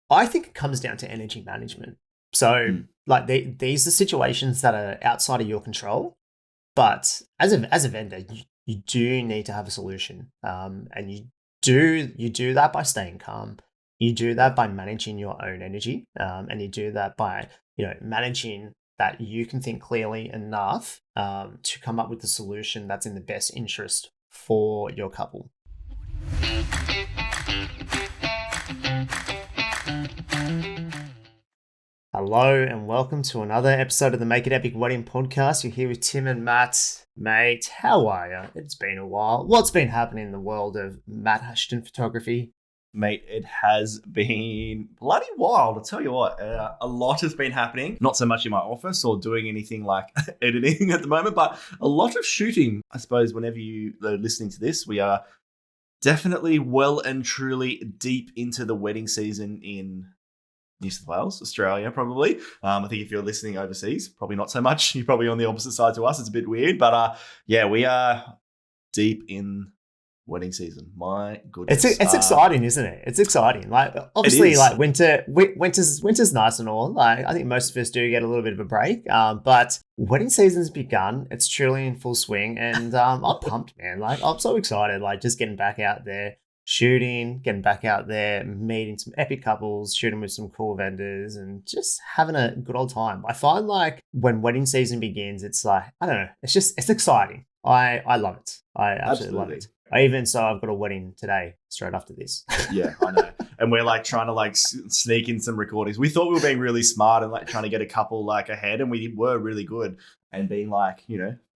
I think it comes down to energy management. So, like, these are situations that are outside of your control, but as a vendor, you do need to have a solution, and you do that by staying calm. You do that by managing your own energy, and you do that by managing that you can think clearly enough to come up with the solution that's in the best interest for your couple. Hello and welcome to another episode of the Make It Epic Wedding Podcast. You're here with Tim and Matt. Mate, how are you? It's been a while. What's been happening in the world of Matt Ashton photography? Mate, it has been bloody wild. I'll tell you what, a lot has been happening. Not so much in my office or doing anything like editing at the moment, but a lot of shooting. I suppose whenever you are listening to this, we are definitely well and truly deep into the wedding season in New South Wales, Australia, probably. I think if you're listening overseas, probably not so much. You're probably on the opposite side to us. It's a bit weird, but yeah, we are deep in wedding season. My goodness, it's exciting, isn't it? It's exciting. Like obviously, like winter's nice and all. Like I think most of us do get a little bit of a break, but wedding season's begun. It's truly in full swing, and I'm pumped, man. Like I'm so excited. Like just getting back out there. Shooting, getting back out there, meeting some epic couples, shooting with some cool vendors, and just having a good old time. I find like when wedding season begins, it's like, I don't know, it's exciting. I love it. I absolutely love it. I've got a wedding today, straight after this. Yeah, I know. And we're like trying to like sneak in some recordings. We thought we were being really smart and like trying to get a couple like ahead, and we were really good and being like,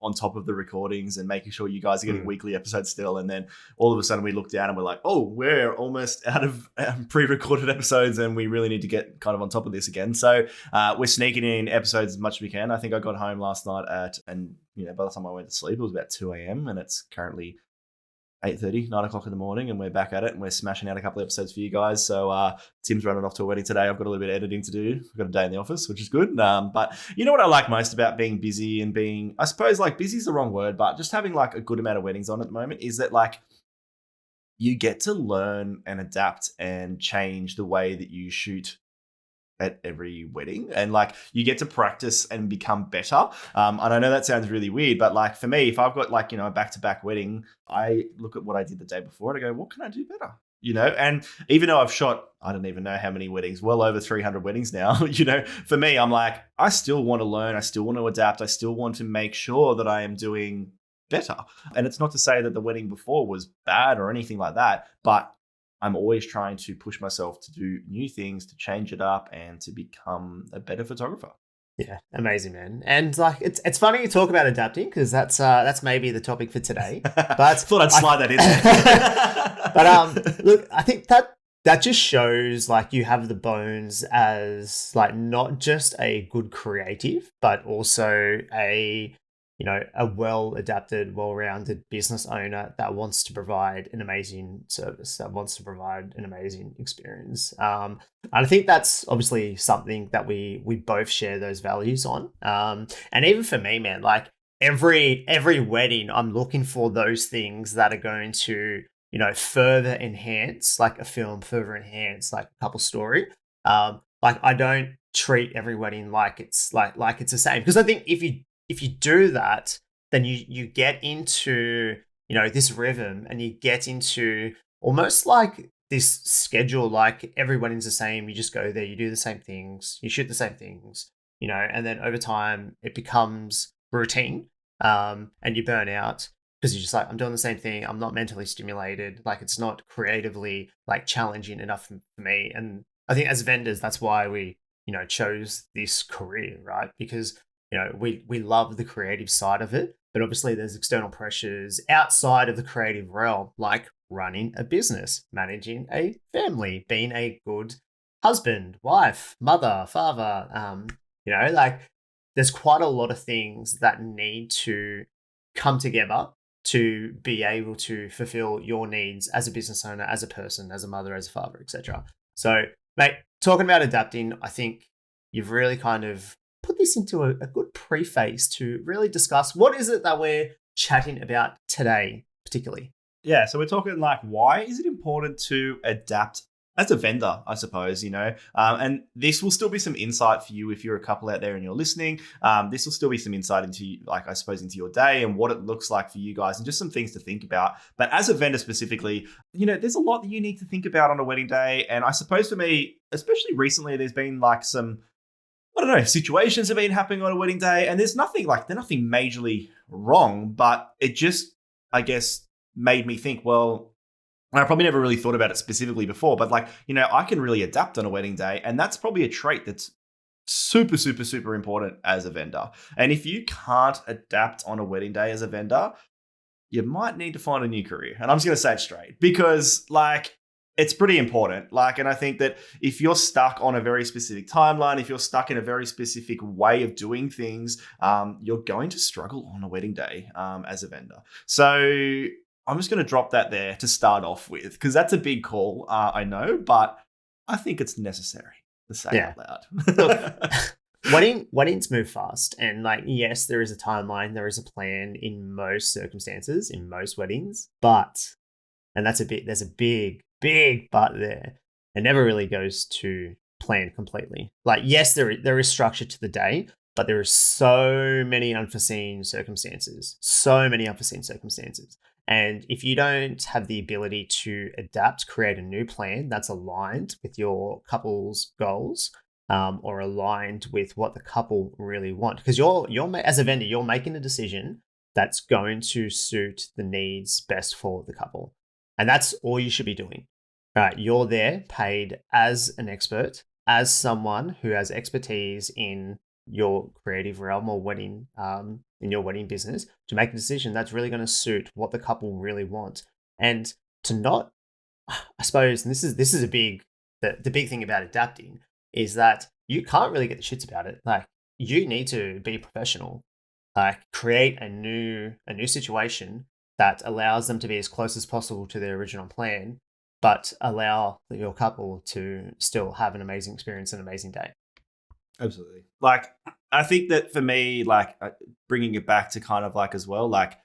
on top of the recordings and making sure you guys are getting weekly episodes still. And then all of a sudden we look down and we're like, oh, we're almost out of pre-recorded episodes and we really need to get kind of on top of this again. So we're sneaking in episodes as much as we can. I think I got home last night by the time I went to sleep, it was about 2 a.m. and it's currently 8:30, 9 o'clock in the morning, and we're back at it and we're smashing out a couple of episodes for you guys. So Tim's running off to a wedding today. I've got a little bit of editing to do. I've got a day in the office, which is good. But you know what I like most about being busy and being, I suppose like busy is the wrong word, but just having like a good amount of weddings on at the moment is that like you get to learn and adapt and change the way that you shoot at every wedding, and like you get to practice and become better. And I know that sounds really weird, but like for me, if I've got like, a back-to-back wedding, I look at what I did the day before and I go, what can I do better? And even though I've shot, I don't even know how many weddings, well over 300 weddings now, for me, I'm like, I still want to learn. I still want to adapt. I still want to make sure that I am doing better. And it's not to say that the wedding before was bad or anything like that, but I'm always trying to push myself to do new things, to change it up, and to become a better photographer. Yeah, amazing, man. And like, it's funny you talk about adapting because that's maybe the topic for today. But thought I'd slide that in there. But look, I think that just shows like you have the bones as like not just a good creative, but also a well-adapted, well-rounded business owner that wants to provide an amazing service, that wants to provide an amazing experience. And I think that's obviously something that we both share those values on. And even for me, man, like every wedding, I'm looking for those things that are going to, further enhance like a film, further enhance like a couple story. Like I don't treat every wedding like it's like it's the same, because I think if you do that, then you get into, this rhythm and you get into almost like this schedule, like every wedding's the same. You just go there, you do the same things, you shoot the same things, and then over time it becomes routine, and you burn out because you're just like, I'm doing the same thing. I'm not mentally stimulated. Like it's not creatively like challenging enough for me. And I think as vendors, that's why we, chose this career, right? Because we love the creative side of it, but obviously there's external pressures outside of the creative realm, like running a business, managing a family, being a good husband, wife, mother, father. Like there's quite a lot of things that need to come together to be able to fulfill your needs as a business owner, as a person, as a mother, as a father, etc. So, mate, talking about adapting, I think you've really kind of put this into a good preface to really discuss what is it that we're chatting about today, particularly. Yeah, so we're talking like, why is it important to adapt as a vendor, I suppose, and this will still be some insight for you if you're a couple out there and you're listening. This will still be some insight into, like, I suppose, into your day and what it looks like for you guys and just some things to think about. But as a vendor specifically, there's a lot that you need to think about on a wedding day. And I suppose for me, especially recently, there's been like some, I don't know, situations have been happening on a wedding day, and they're nothing majorly wrong, but it just, I guess, made me think, well, and I probably never really thought about it specifically before, but like, I can really adapt on a wedding day. And that's probably a trait that's super, super, super important as a vendor. And if you can't adapt on a wedding day as a vendor, you might need to find a new career. And I'm just going to say it straight because, like, it's pretty important. Like, and I think that if you're stuck on a very specific timeline, if you're stuck in a very specific way of doing things, you're going to struggle on a wedding day as a vendor. So I'm just going to drop that there to start off with, because that's a big call, I know, but I think it's necessary to say out loud. Look, weddings move fast, and like, yes, there is a timeline, there is a plan in most circumstances, in most weddings, but, and there's a big, big but there. It never really goes to plan completely. Like, yes, there is structure to the day, but there are so many unforeseen circumstances. And if you don't have the ability to adapt, create a new plan that's aligned with your couple's goals, or aligned with what the couple really want, because as a vendor, you're making a decision that's going to suit the needs best for the couple, and that's all you should be doing. Right? You're there, paid as an expert, as someone who has expertise in your creative realm or wedding, in your wedding business, to make a decision that's really going to suit what the couple really want. And to not, I suppose, and this is the big thing about adapting, is that you can't really get the shits about it. Like, you need to be professional, like create a new situation that allows them to be as close as possible to their original plan, but allow your couple to still have an amazing experience, an amazing day. Absolutely. Like, I think that for me, like, bringing it back to kind of like as well, like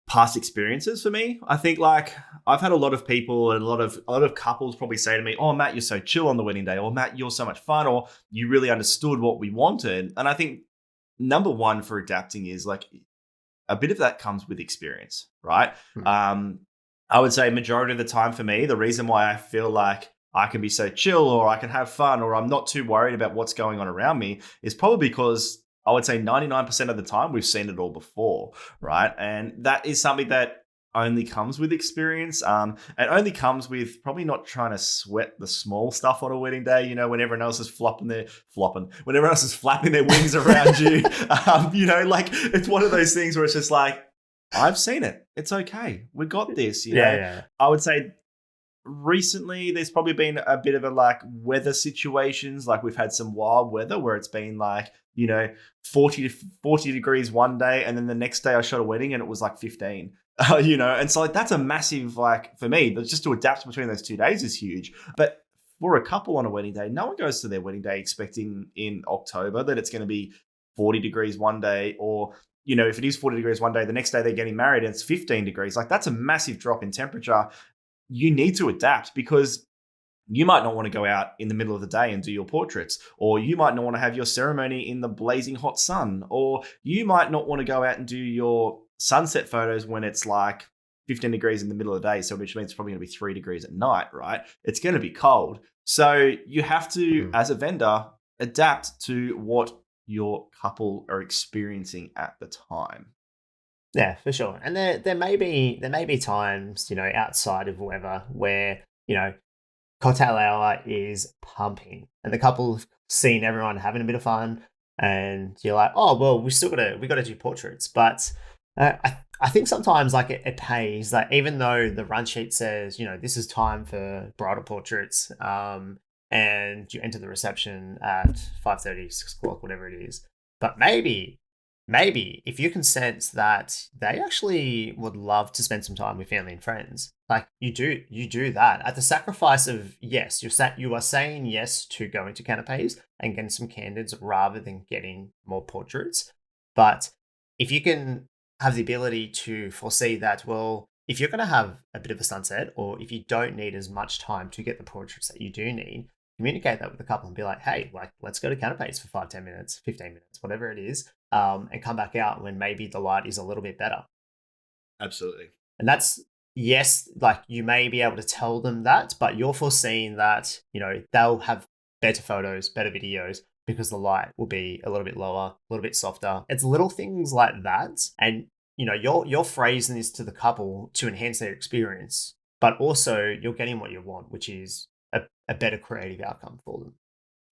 past experiences for me, I think like I've had a lot of people and a lot of couples probably say to me, "Oh, Matt, you're so chill on the wedding day," or "Matt, you're so much fun," or "You really understood what we wanted." And I think number one for adapting is like a bit of that comes with experience, right? I would say majority of the time for me, the reason why I feel like I can be so chill or I can have fun or I'm not too worried about what's going on around me is probably because I would say 99% of the time we've seen it all before, right? And that is something that only comes with experience, and only comes with probably not trying to sweat the small stuff on a wedding day, when everyone else is when everyone else is flapping their wings around you. Like, it's one of those things where it's just like, I've seen it. It's okay. We got this, Yeah. I would say recently there's probably been a bit of a like weather situations. Like, we've had some wild weather where it's been like, 40 degrees one day, and then the next day I shot a wedding and it was like 15. And so like that's a massive, like, for me, just to adapt between those 2 days is huge. But for a couple on a wedding day, no one goes to their wedding day expecting in October that it's going to be 40 degrees one day, or if it is 40 degrees one day, the next day they're getting married and it's 15 degrees. Like, that's a massive drop in temperature. You need to adapt, because you might not want to go out in the middle of the day and do your portraits, or you might not want to have your ceremony in the blazing hot sun, or you might not want to go out and do your sunset photos when it's like 15 degrees in the middle of the day, so which means it's probably going to be 3 degrees at night, right? It's going to be cold. So you have to, as a vendor, adapt to what your couple are experiencing at the time. Yeah, for sure. And there may be times, outside of weather where, cocktail hour is pumping and the couple have seen everyone having a bit of fun, and you're like, oh well, we gotta do portraits. But I think sometimes like it pays, like, even though the run sheet says, this is time for bridal portraits, and you enter the reception at 5:30, 6 o'clock, whatever it is. But maybe if you can sense that they actually would love to spend some time with family and friends, like, you do that at the sacrifice of, yes, you are saying yes to going to canapes and getting some candids rather than getting more portraits. But if you can have the ability to foresee that, well, if you're going to have a bit of a sunset, or if you don't need as much time to get the portraits that you do need, communicate that with the couple and be like, hey, like, let's go to canapes for 5, 10 minutes, 15 minutes, whatever it is, and come back out when maybe the light is a little bit better. Absolutely. And that's, yes, like you may be able to tell them that, but you're foreseeing that, they'll have better photos, better videos, because the light will be a little bit lower, a little bit softer. It's little things like that. And, you're phrasing this to the couple to enhance their experience, but also you're getting what you want, which is a better creative outcome for them.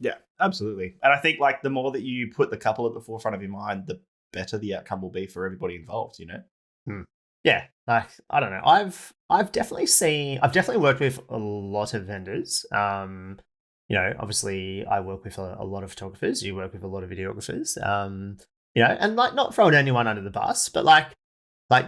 Yeah, absolutely. And I think like the more that you put the couple at the forefront of your mind, the better the outcome will be for everybody involved, Yeah, like, I don't know. I've definitely worked with a lot of vendors. Obviously I work with a lot of photographers. You work with a lot of videographers. And like, not throwing anyone under the bus, but like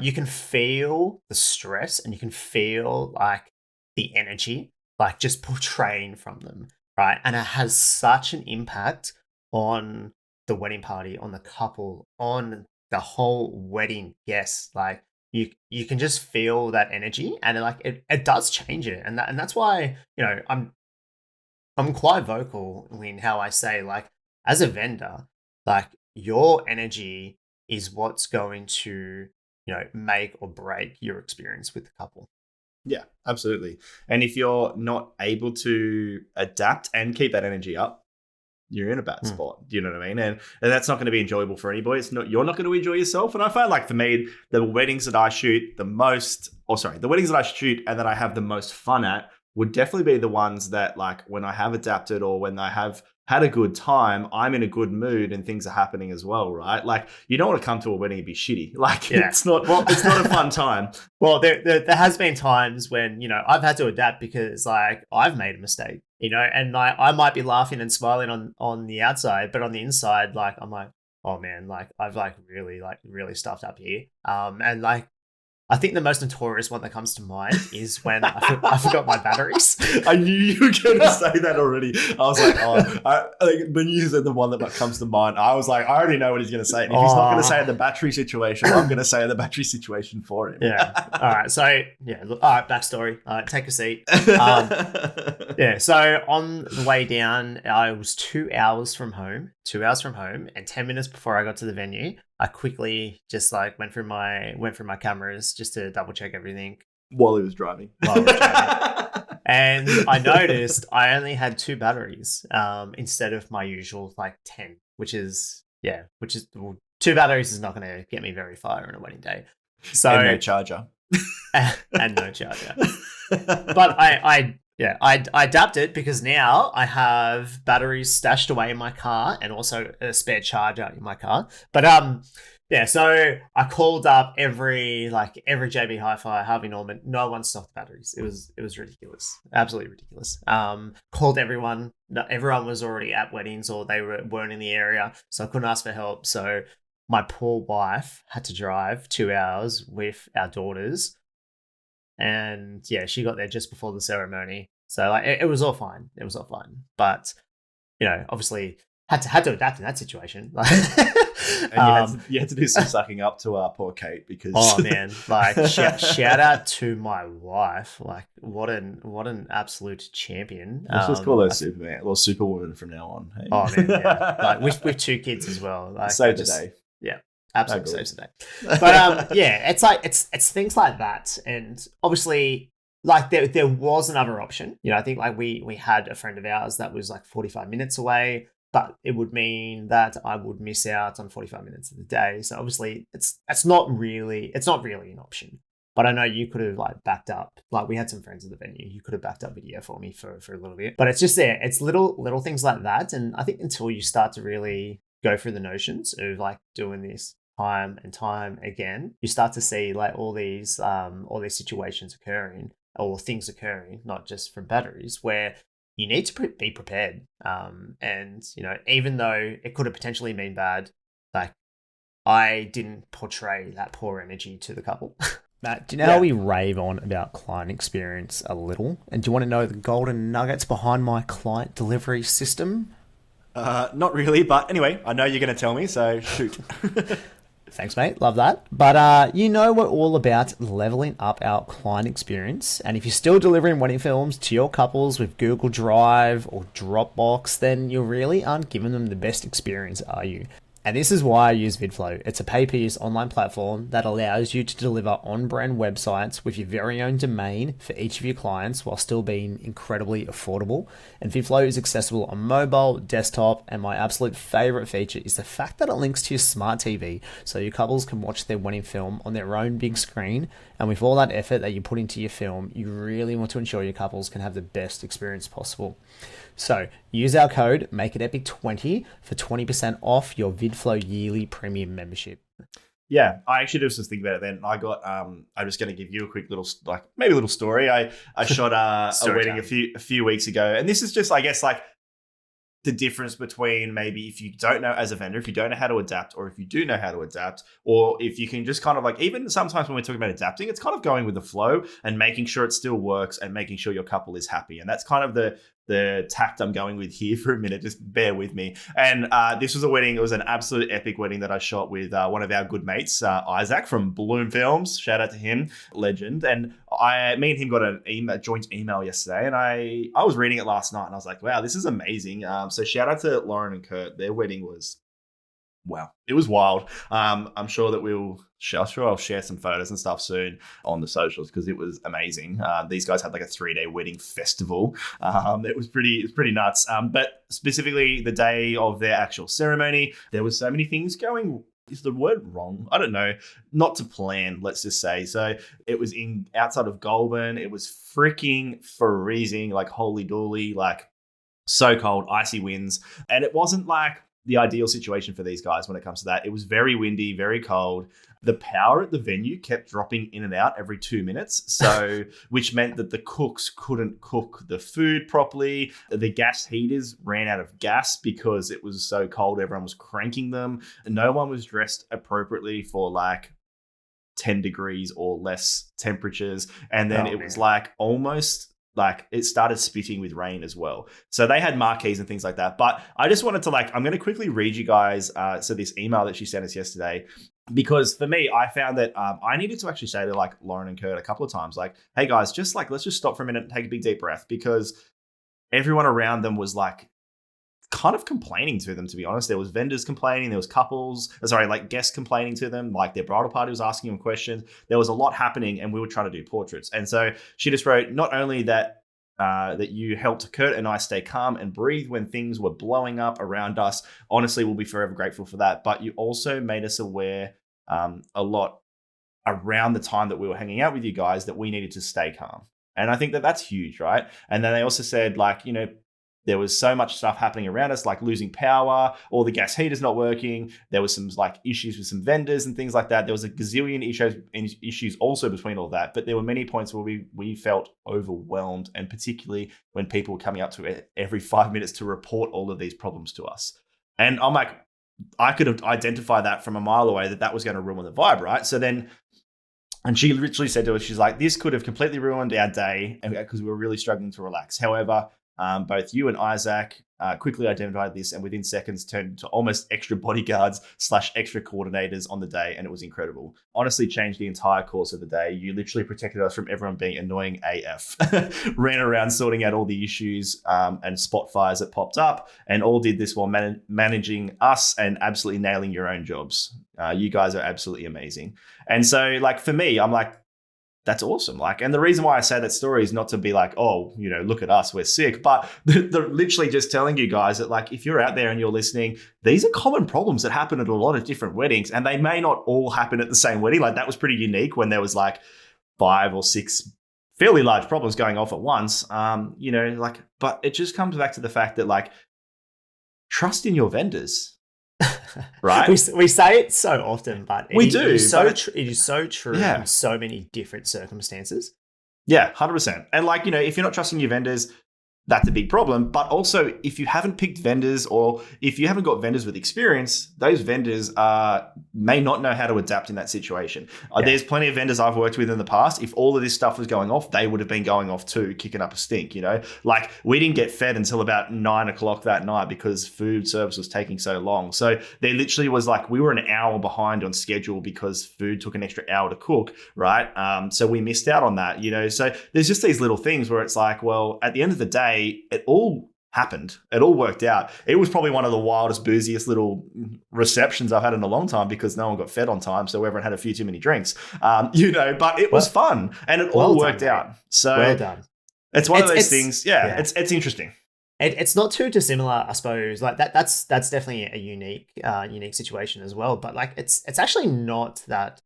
you can feel the stress and you can feel like the energy, like just portraying from them, right? And it has such an impact on the wedding party, on the couple, on the whole wedding guests. Like, you can just feel that energy, and like it does change it. And that's why, I'm quite vocal in how I say, like, as a vendor, like, your energy is what's going to, make or break your experience with the couple. Yeah, absolutely. And if you're not able to adapt and keep that energy up, you're in a bad spot. Do you know what I mean? And that's not going to be enjoyable for anybody. You're not going to enjoy yourself. And I find, like, for me, the weddings that I shoot the weddings that I shoot and that I have the most fun at would definitely be the ones that, like, when I have adapted or when I have had a good time, I'm in a good mood and things are happening as well, right? Like, you don't want to come to a wedding and be shitty. Like, it's not a fun time. Well, there has been times when, I've had to adapt because, like, I've made a mistake, and I might be laughing and smiling on the outside, but on the inside, like, I'm like, oh man, like, I've really stuffed up here. And like, I think the most notorious one that comes to mind is when I forgot my batteries. I knew you were going to say that already. I was like, when you said the one that comes to mind, I was like, I already know what he's going to say. And if he's not going to say the battery situation, I'm going to say the battery situation for him. Yeah. All right. So, yeah. All right. Backstory. Take a seat. Yeah. So on the way down, I was 2 hours from home, and 10 minutes before I got to the venue, I quickly just like went through my cameras just to double check everything while he was driving. And I noticed I only had 2 batteries instead of my usual like 10, which is 2 batteries is not going to get me very far on a wedding day. So and no charger. and no charger. But I adapted because now I have batteries stashed away in my car and also a spare charger in my car. But so I called up every JB Hi-Fi, Harvey Norman. No one stocked batteries. It was ridiculous, absolutely ridiculous. Called everyone. Everyone was already at weddings or they weren't in the area, so I couldn't ask for help. So my poor wife had to drive 2 hours with our daughters. And yeah, she got there just before the ceremony. So like it was all fine. But obviously had to adapt in that situation. And you had to do some sucking up to our poor Kate because oh man, like shout out to my wife. Like what an absolute champion. Let's just call her Superman or Superwoman from now on. Hey? Oh man, yeah. Like with 2 kids as well. Like save the day. Yeah. Absolutely saves the day. But it's like it's things like that. And obviously, like there was another option. I think like we had a friend of ours that was like 45 minutes away, but it would mean that I would miss out on 45 minutes of the day. So obviously it's not really an option. But I know you could have like backed up. Like we had some friends at the venue. You could have backed up video for me for a little bit. But it's just there. It's little things like that. And I think until you start to really go through the notions of like doing this time and time again, you start to see like all these situations occurring or things occurring, not just from batteries, where you need to be prepared. And even though it could have potentially been bad, like I didn't portray that poor energy to the couple. Matt, do you know how we rave on about client experience a little? And do you want to know the golden nuggets behind my client delivery system? Not really, but anyway, I know you're going to tell me, so shoot. Thanks, mate. Love that. But we're all about leveling up our client experience. And if you're still delivering wedding films to your couples with Google Drive or Dropbox, then you really aren't giving them the best experience, are you? And this is why I use VidFlow. It's a pay-per-use online platform that allows you to deliver on-brand websites with your very own domain for each of your clients while still being incredibly affordable. And VidFlow is accessible on mobile, desktop, and my absolute favorite feature is the fact that it links to your smart TV so your couples can watch their wedding film on their own big screen. And with all that effort that you put into your film, you really want to ensure your couples can have the best experience possible. So use our code MakeItEpic20 for 20% off your VidFlow yearly premium membership. Yeah, I actually just was thinking about it then. I got I'm just going to give you a quick little maybe a little story. I shot a wedding a few weeks ago, and this is just, I guess, like the difference between maybe if you don't know as a vendor, if you don't know how to adapt, or if you do know how to adapt, or if you can just kind of like, even sometimes when we're talking about adapting, it's kind of going with the flow and making sure it still works and making sure your couple is happy. And that's kind of the tact I'm going with here for a minute. Just bear with me. And this was a wedding. It was an absolute epic wedding that I shot with one of our good mates, Isaac from Bloom Films. Shout out to him, legend. And me and him got a joint email yesterday, and I was reading it last night, and I was like, wow, this is amazing. So shout out to Lauren and Kurt. Their wedding was, wow, it was wild. I'm sure that I'll share some photos and stuff soon on the socials because it was amazing. These guys had like a 3-day wedding festival. It was pretty nuts. But specifically the day of their actual ceremony, there was so many things going. Is the word wrong? I don't know. Not to plan, let's just say. So it was outside of Goulburn. It was freaking freezing, like holy dooly, like so cold, icy winds. And it wasn't like the ideal situation for these guys when it comes to that. It was very windy, very cold. The power at the venue kept dropping in and out every 2 minutes, so which meant that the cooks couldn't cook the food properly. The gas heaters ran out of gas because it was so cold. Everyone was cranking them. No one was dressed appropriately for like 10 degrees or less temperatures. And then it was like almost like it started spitting with rain as well. So they had marquees and things like that. But I just wanted to I'm going to quickly read you guys. So this email that she sent us yesterday, because for me, I found that I needed to actually say to like Lauren and Kurt a couple of times, like, hey guys, just like, let's just stop for a minute and take a big deep breath, because everyone around them was like kind of complaining to them, to be honest. There was vendors complaining, there was guests complaining to them, like their bridal party was asking them questions. There was a lot happening, and we were trying to do portraits. And so she just wrote, not only that you helped Kurt and I stay calm and breathe when things were blowing up around us. Honestly, we'll be forever grateful for that. But you also made us aware a lot around the time that we were hanging out with you guys that we needed to stay calm. And I think that that's huge, right? And then they also said, like, there was so much stuff happening around us, like losing power, or the gas heaters not working. There was some like issues with some vendors and things like that. There was a gazillion issues also between all that. But there were many points where we felt overwhelmed, and particularly when people were coming up to it every 5 minutes to report all of these problems to us. And I'm like, I could have identified that from a mile away that was going to ruin the vibe, right? So then, and she literally said to us, she's like, this could have completely ruined our day because we were really struggling to relax. However, both you and Isaac quickly identified this, and within seconds turned into almost extra bodyguards / extra coordinators on the day, and it was incredible. Honestly, changed the entire course of the day. You literally protected us from everyone being annoying AF. Ran around sorting out all the issues and spot fires that popped up, and all did this while managing us and absolutely nailing your own jobs. You guys are absolutely amazing. And so, like, for me, I'm like, that's awesome. Like, and the reason why I say that story is not to be like, oh, look at us, we're sick, but they're literally just telling you guys that, like, if you're out there and you're listening, these are common problems that happen at a lot of different weddings, and they may not all happen at the same wedding. Like, that was pretty unique when there was like 5 or 6 fairly large problems going off at once. But it just comes back to the fact that, like, trust in your vendors. Right, we say it so often, but it is so true in so many different circumstances. Yeah, 100%. And like, if you're not trusting your vendors, that's a big problem. But also, if you haven't picked vendors or if you haven't got vendors with experience, those vendors may not know how to adapt in that situation. There's plenty of vendors I've worked with in the past. If all of this stuff was going off, they would have been going off too, kicking up a stink, Like, we didn't get fed until about 9 o'clock that night because food service was taking so long. So there literally was like, we were an hour behind on schedule because food took an extra hour to cook, right? So we missed out on that, So there's just these little things where it's like, well, at the end of the day, it all happened. It all worked out. It was probably one of the wildest, booziest little receptions I've had in a long time because no one got fed on time. So everyone had a few too many drinks, but it was fun and it all worked out. So well done. It's one of those things. Yeah. It's interesting. It's not too dissimilar, I suppose. Like that's definitely a unique situation as well. But like it's actually not that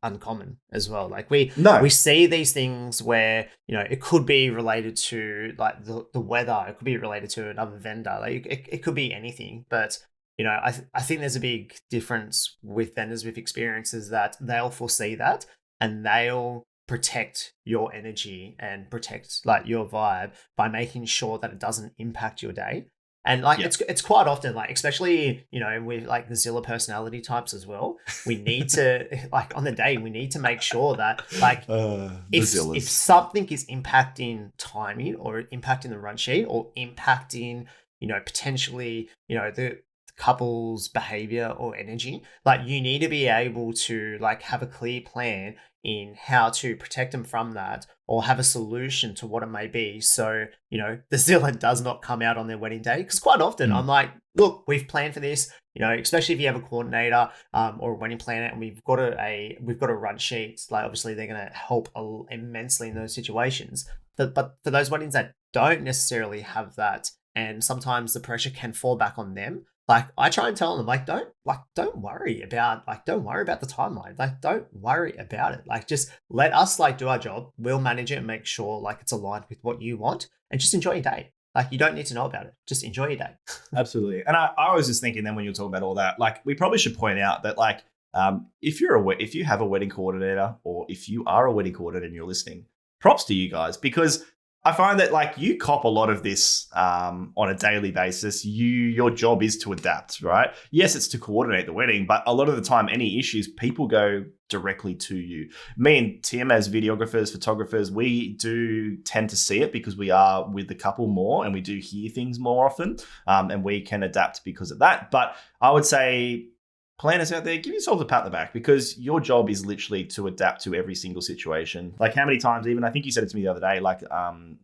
uncommon as well. Like we see these things where it could be related to like the weather, it could be related to another vendor, like it could be anything. But I think there's a big difference with vendors with experiences that they'll foresee that and they'll protect your energy and protect like your vibe by making sure that it doesn't impact your day. And like it's quite often, like especially with like the Zilla personality types as well, we need to like on the day we need to make sure that like if something is impacting timing or impacting the run sheet or impacting potentially the couple's behavior or energy, like you need to be able to like have a clear plan in how to protect them from that or have a solution to what it may be. So, the Zilla does not come out on their wedding day. Because quite often I'm like, look, we've planned for this, especially if you have a coordinator or a wedding planner and we've got a run sheet, like obviously they're going to help immensely in those situations. But for those weddings that don't necessarily have that, and sometimes the pressure can fall back on them, like I try and tell them, like, don't worry about the timeline. Like, don't worry about it. Like, just let us like do our job. We'll manage it and make sure like it's aligned with what you want, and just enjoy your day. Like, you don't need to know about it. Just enjoy your day. Absolutely. And I was just thinking then when you were talking about all that, like we probably should point out that like if you have a wedding coordinator or if you are a wedding coordinator and you're listening, props to you guys because I find that like you cop a lot of this on a daily basis. Your job is to adapt, right? Yes, it's to coordinate the wedding, but a lot of the time, any issues, people go directly to you. Me and Tim, as videographers, photographers, we do tend to see it because we are with the couple more and we do hear things more often, and we can adapt because of that. But I would say, planners out there, give yourselves a pat on the back because your job is literally to adapt to every single situation. Like how many times, even I think you said it to me the other day, like,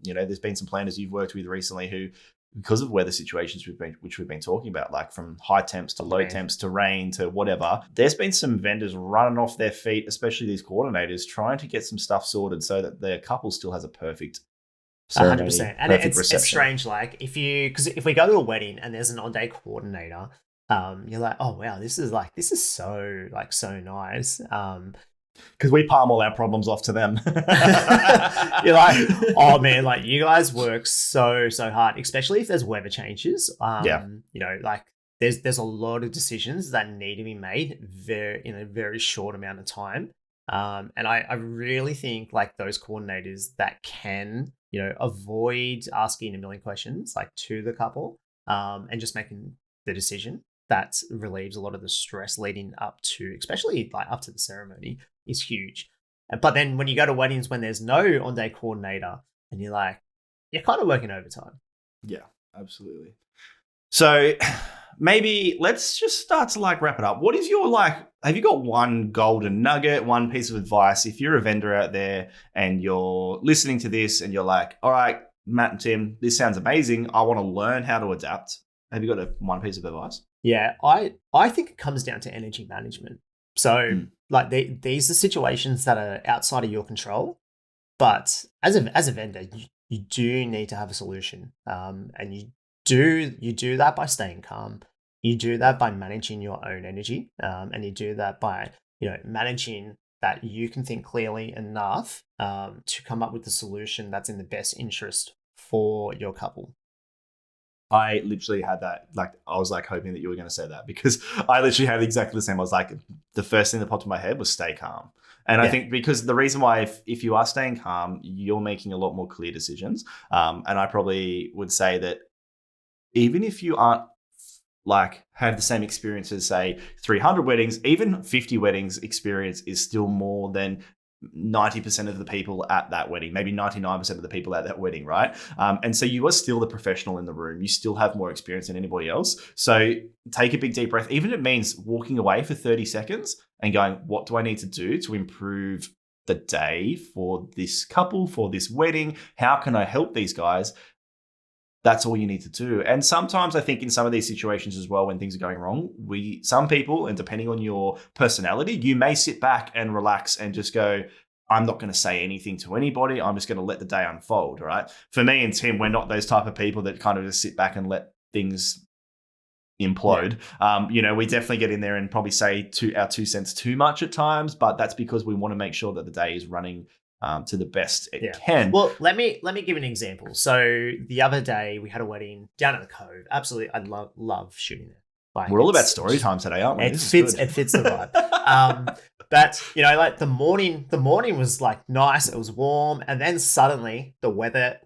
there's been some planners you've worked with recently who, because of weather situations which we've been talking about, like from high temps to low temps to rain to whatever, there's been some vendors running off their feet, especially these coordinators, trying to get some stuff sorted so that their couple still has a perfect ceremony, 100%. And it's strange, like if we go to a wedding and there's an on-day coordinator, you're like, oh wow, this is so nice. Because we palm all our problems off to them. You're like, oh man, like you guys work so hard, especially if there's weather changes. Like there's a lot of decisions that need to be made in a very short amount of time. And I really think like those coordinators that can, avoid asking a million questions like to the couple, and just making the decision, that relieves a lot of the stress leading up to, especially like up to the ceremony, is huge. But then when you go to weddings when there's no on-day coordinator and you're like, you're kind of working overtime. Yeah, absolutely. So maybe let's just start to like wrap it up. What is your have you got one golden nugget, one piece of advice? If you're a vendor out there and you're listening to this and you're like, all right, Matt and Tim, this sounds amazing. I want to learn how to adapt. Have you got one piece of advice? Yeah, I think it comes down to energy management. So like these are situations that are outside of your control, but as a vendor, you do need to have a solution. And you do that by staying calm. You do that by managing your own energy. And you do that by, managing that you can think clearly enough to come up with the solution that's in the best interest for your couple. I literally had that, I was hoping that you were going to say that because I literally had exactly the same. I was like, the first thing that popped in my head was stay calm. And I think because the reason why, if you are staying calm, you're making a lot more clear decisions. And I probably would say that even if you aren't like have the same experience as say 300 weddings, even 50 weddings experience is still more than 90% of the people at that wedding, maybe 99% of the people at that wedding, right? And so you are still the professional in the room. You still have more experience than anybody else. So take a big deep breath. Even if it means walking away for 30 seconds and going, what do I need to do to improve the day for this couple, for this wedding? How can I help these guys? That's all you need to do. And sometimes I think in some of these situations as well, when things are going wrong, some people, and depending on your personality, you may sit back and relax and just go, I'm not going to say anything to anybody. I'm just going to let the day unfold, right? For me and Tim, we're not those type of people that kind of just sit back and let things implode. Yeah. We definitely get in there and probably say our 2 cents too much at times, but that's because we want to make sure that the day is running to the best it can. Well, let me give an example. So the other day we had a wedding down at the Cove. Absolutely, I love shooting there. Like, we're all about story time today, aren't we? It fits the vibe. But like the morning was like nice. It was warm, and then suddenly the weather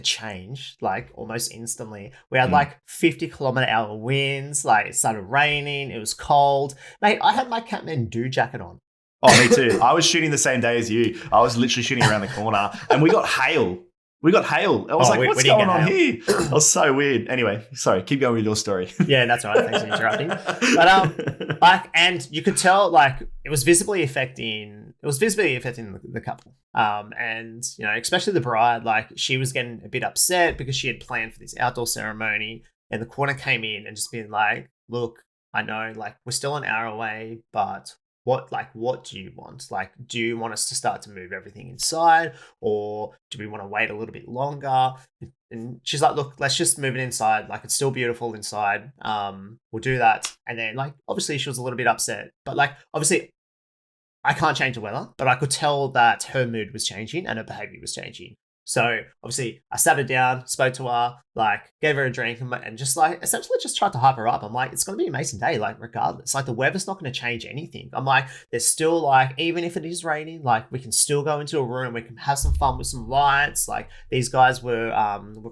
changed like almost instantly. We had like 50-kilometer-hour winds. Like it started raining. It was cold. Mate, I had my Catman Dew jacket on. Oh, me too. I was shooting the same day as you. I was literally shooting around the corner and we got hail. I was like, what's going on here? It was so weird. Anyway, sorry, keep going with your story. Yeah, that's all right. Thanks for interrupting. But and you could tell like it was visibly affecting the couple. And especially the bride, like she was getting a bit upset because she had planned for this outdoor ceremony and the corner came in and just being like, look, I know like we're still an hour away, but what do you want? Like, do you want us to start to move everything inside or do we want to wait a little bit longer? And she's like, look, let's just move it inside. Like, it's still beautiful inside. We'll do that. And then like, obviously she was a little bit upset, but like, obviously I can't change the weather, but I could tell that her mood was changing and her behavior was changing. So obviously I sat her down, spoke to her, like gave her a drink and just like essentially just tried to hype her up. I'm like, it's going to be an amazing day. Like regardless, like the weather's not going to change anything. I'm like, there's still like, even if it is raining, like we can still go into a room. We can have some fun with some lights. Like these guys were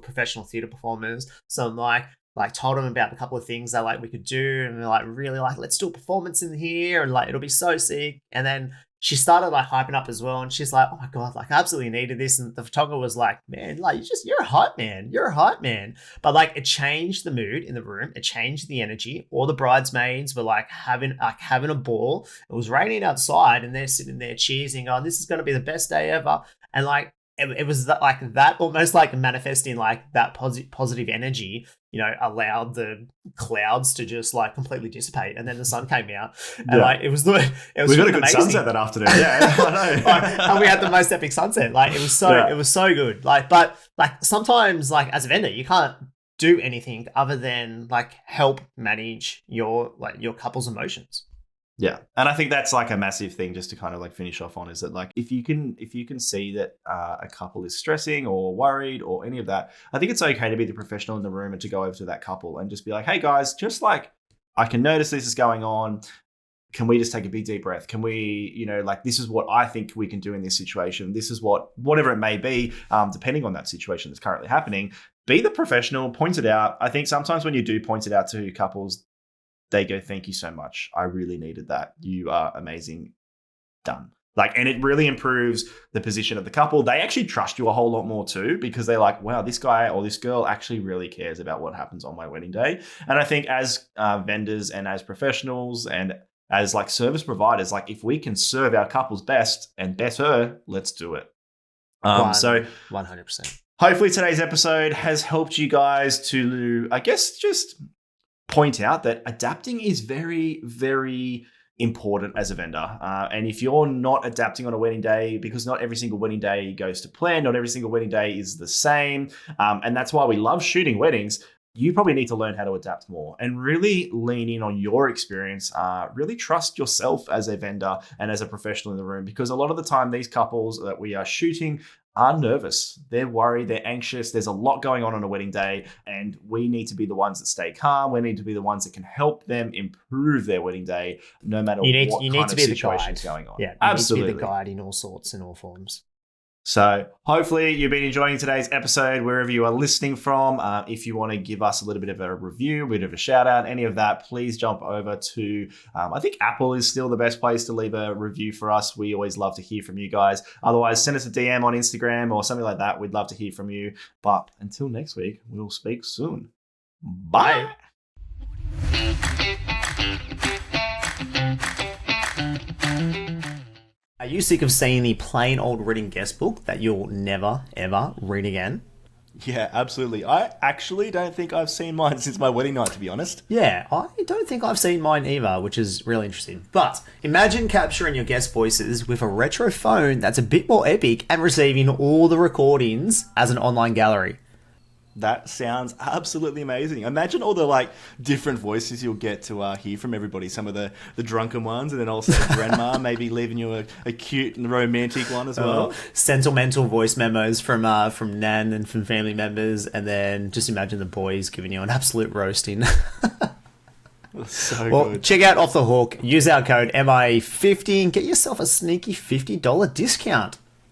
professional theater performers. So I'm like told them about a couple of things that like we could do. And they're like, really like, let's do a performance in here. And like, it'll be so sick. And then she started like hyping up as well. And she's like, oh my God, like I absolutely needed this. And the photographer was like, man, like you're a hype man. You're a hype man. But like it changed the mood in the room. It changed the energy. All the bridesmaids were like having a ball. It was raining outside and they're sitting there cheersing on, this is going to be the best day ever. And like, it was that almost like manifesting like that positive energy, allowed the clouds to just like completely dissipate, and then the sun came out, and like it was we got a good amazing sunset that afternoon. Yeah, I know. And we had the most epic sunset. Like it was so good. Like, but like sometimes like as a vendor, you can't do anything other than like help manage your couple's emotions. Yeah. And I think that's like a massive thing just to kind of like finish off on, is that like if you can see that a couple is stressing or worried or any of that, I think it's okay to be the professional in the room and to go over to that couple and just be like, hey guys, just like I can notice this is going on. Can we just take a big deep breath? Can we, like this is what I think we can do in this situation. This is whatever it may be, depending on that situation that's currently happening. Be the professional, point it out. I think sometimes when you do point it out to couples, they go, thank you so much. I really needed that. You are amazing. Done. Like, and it really improves the position of the couple. They actually trust you a whole lot more too, because they're like, wow, this guy or this girl actually really cares about what happens on my wedding day. And I think as vendors and as professionals and as like service providers, like if we can serve our couples best and better, let's do it. So 100%. Hopefully today's episode has helped you guys to, I guess, just point out that adapting is very, very important as a vendor. And if you're not adapting on a wedding day, because not every single wedding day goes to plan, not every single wedding day is the same. And that's why we love shooting weddings. you probably need to learn how to adapt more and really lean in on your experience. Really trust yourself as a vendor and as a professional in the room, because a lot of the time these couples that we are shooting are nervous. They're worried, they're anxious. There's a lot going on a wedding day, and we need to be the ones that stay calm. We need to be the ones that can help them improve their wedding day, no matter what kind of situation is going on. Yeah, absolutely. You need to be the guide in all sorts and all forms. So hopefully you've been enjoying today's episode wherever you are listening from. If you want to give us a little bit of a review, a bit of a shout out, any of that, please jump over to, I think Apple is still the best place to leave a review for us. We always love to hear from you guys. Otherwise, send us a DM on Instagram or something like that. We'd love to hear from you. But until next week, we'll speak soon. Bye. Are you sick of seeing the plain old written guest book that you'll never, ever read again? Yeah, absolutely. I actually don't think I've seen mine since my wedding night, to be honest. Yeah, I don't think I've seen mine either, which is really interesting. But imagine capturing your guest voices with a retro phone that's a bit more epic and receiving all the recordings as an online gallery. That sounds absolutely amazing. Imagine all the different voices you'll get to hear from everybody. Some of the drunken ones, and then also grandma maybe leaving you a cute and romantic one as well. Sentimental voice memos from Nan and from family members, and then just imagine the boys giving you an absolute roasting. So good. Check out Off the Hook. Use our code MIA50 and get yourself a sneaky $50 discount.